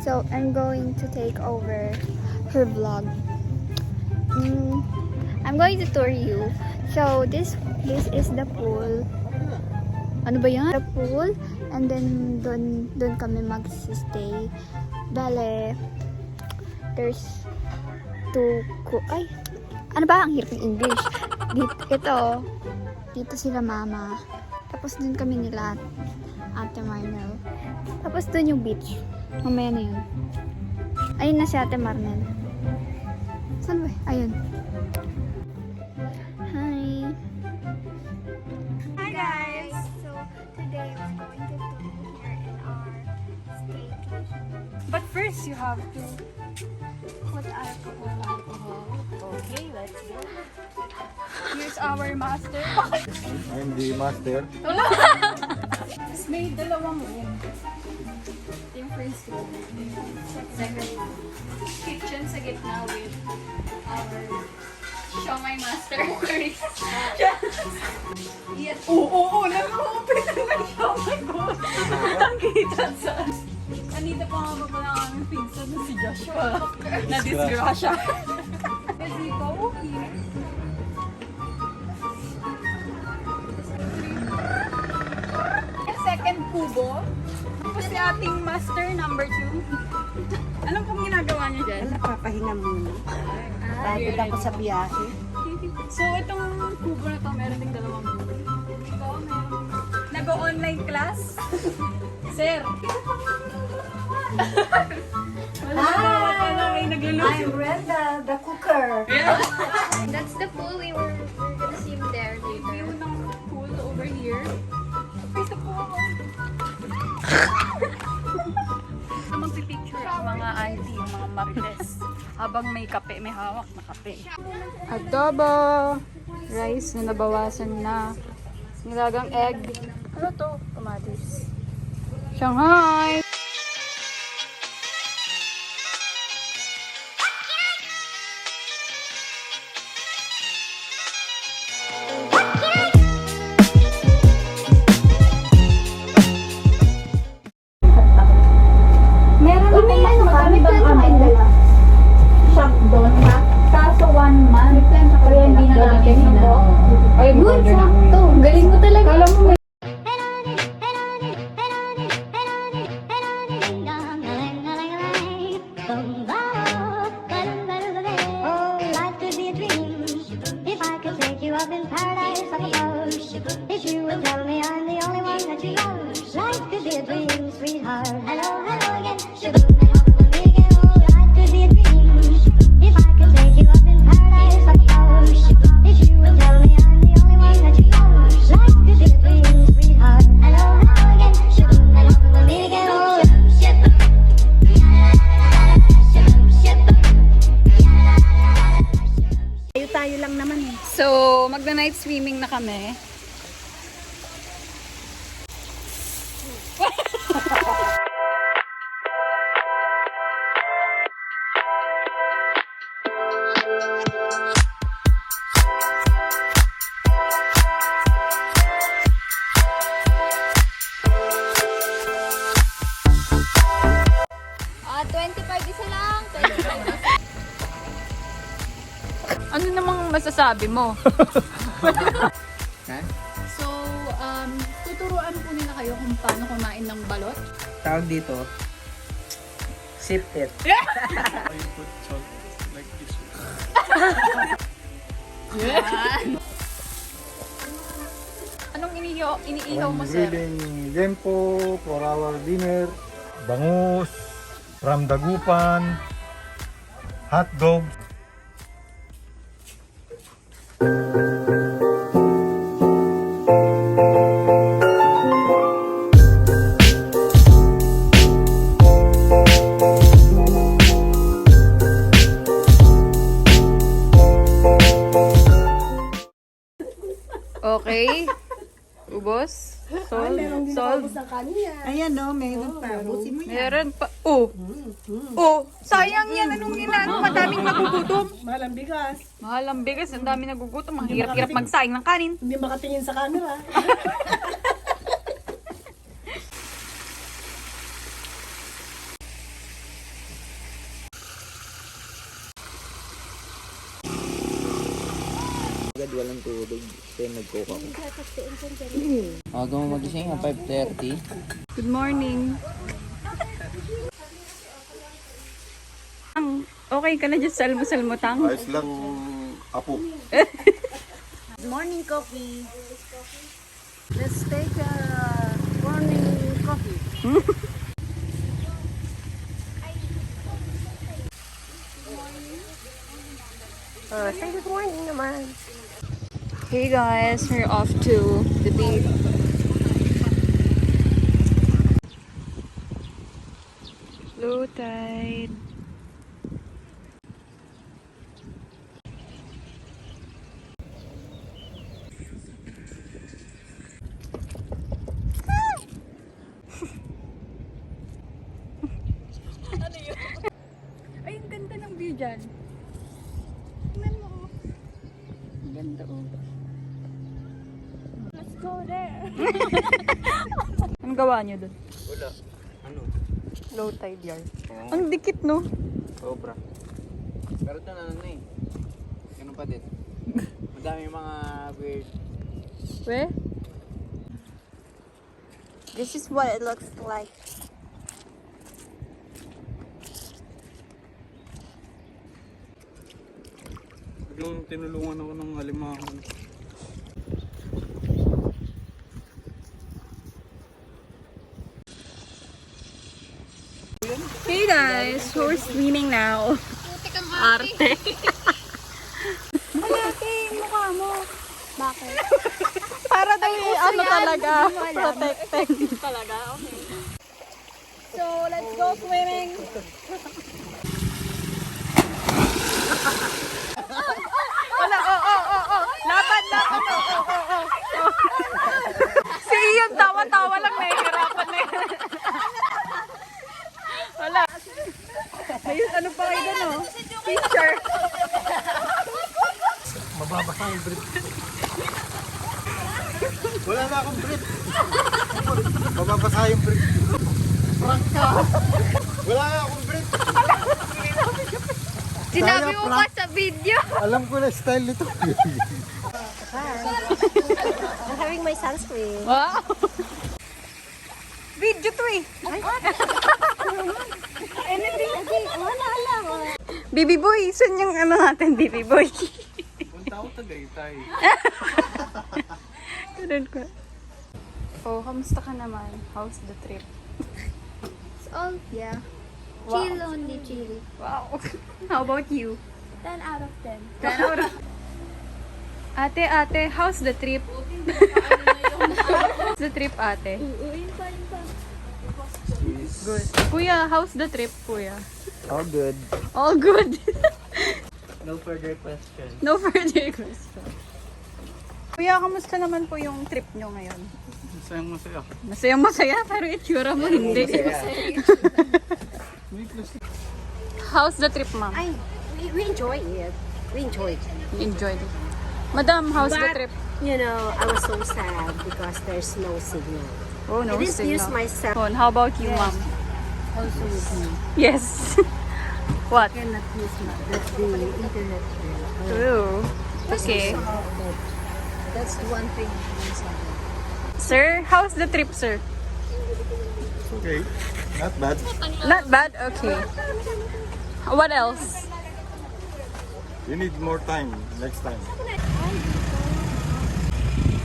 So I'm going to take over her vlog. I'm going to tour you. So this is the pool. Ano ba yan? The pool. And then doon kami mag-stay. Bale, there's ano ba ang hirap ng English? Dito sila mama. Tapos doon kami nila Ate Marnel. Tapos doon yung beach. Mamaya na yun. Ayun na si Ate Marnel. Saan ba? Ayun. Hi! Hi guys! So, today we're going to do here in our staycation. But first, you have to Put alcohol. Okay, let's go. Here's our master. I'm the master. Tapos may dalawang room. Yung first room. Second room. Kitchen sa gitna with our Siomai master. Yes. Oo, nag-open naman Siomai ko. Nakita sa... Kanina pa nga ba lang aming pinsan na si Joshua. Na-disgrasya. As we go here. Second kubo. Tapos si ating master number 2. Anong pong ginagawa niya dyan? Napapahinga muna. Pagod ako sa biyahe. So itong kubo na to, meron ding dalawang kubo. Ito, meron. Nag-online class. Sir. Wala I'm Brenda, the cooker. That's the pool. We're gonna swim there View later. ng pool over here. Face the pool. Magpipicture ang mga auntie, yung mga marites. Habang may kape, may hawak na kape. Adobo! Rice na nabawasan na. Nilagang egg. Ano to? Kamatis. Shanghai! Shop doon, ha? Kaso 1 month. Kaya hindi na natin Ay, Good, sakto. Galing mo talaga. Alam mo, Life could be a dream if I could take you up in paradise up above. If you would tell me I'm the only one that you love. Life could be a dream, sweetheart. Hello, hello again. Life could be a dream if I could take you up in paradise up above. If you would tell me I'm the only one that you love. Life could be a dream, sweetheart. Hello, hello again. We'll meet again. Tayo lang naman eh. so, magna-night swimming na kami. Ah, 25 isa lang. 25. Ano namang masasabi mo? So, tuturuan po nila kayo kung paano kumain ng balot. Tawag dito, sip it. Anong iniihaw mo, sir? Grilling gempo for our dinner. Bangus, ramdagupan, hotdog. Okay. Ubos. Sol. Ayan no, meron pa. Busin mo yan. Meron pa. Oh. Oh. Sayang yan. Anong nila? Madaming nagugutom. Mahal ang bigas. Mahal ang bigas. Ang dami nagugutom. Ang hirap-hirap magsaing ng kanin. Hindi makatingin sa camera. Agad walang tulog. Kaya nagcoke ako. Aga mo magising, 5:30. Good morning. Okay ka na dyan sa almusal-mutang? Ayos lang, apo. Morning coffee. Let's take a morning coffee. Say good morning naman. Hey guys, we're off to the beach. Low tide. Ay, ang ganda ng view dyan. Tingnan mo. Ang ganda oh. Let's go there. Anong gawa niyo dun? Wala. Ano? Low tide yard. Ang dikit no? Sobra. Pero ito na ano eh. Ganun pa din. Madami mga weird. Where? This is what it looks like. Biglang tinulungan ako ng alimango. Hey guys, we're swimming now. Arte. Malaki mukha mo. Bakit? Para daw yung ano talaga, protected talaga. Okay. So, let's go swimming. Wala, oh. Laban. Oh. Si Ian, tawa-tawa lang, nahihirapan na yun. Wala. Ayun, ano pa kayo doon, oh? Picture. Mababasa yung brief. Wala na akong brief. Mababasa yung brief. Prank ka. Wala na akong brief. Sinabi mo pa sa video. Alam ko na style nito. I'm having my sunscreen. Wow. Video to eh. Baby boy, saan yung ano natin, baby boy? Punta ako Tagaytay. Ganun ko. Oh, kamusta ka naman? How's the trip? It's all, yeah. Wow. Chill only, chill. Wow. How about you? 10 out of 10. Ate, how's the trip? How's the trip, ate? Yun pa. Good. Kuya, how's the trip, kuya? All good. All good. No further questions. No further question. Kuya, kamusta naman po yung trip nyo ngayon? Masayang-masaya. Masaya, pero itsura mo hindi. How's the trip, ma'am? We enjoy it. We enjoyed it. Enjoyed it. Madam, how's the But, trip? You know, I was so sad because there's no signal. Oh, no I didn't use signal. my cell Phone. How about you, ma'am? also with me. Yes. What? I cannot use the internet here. Ooh. Okay. That's the one thing. Sir, how's the trip, sir? Okay. Not bad. Not bad? Okay. What else? You need more time next time.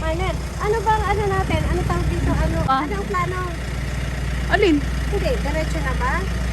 Manet, ano bang ano natin? Ano tawag dito? Ano, Ah. anong plano? Alin? Hindi, diretso na ba?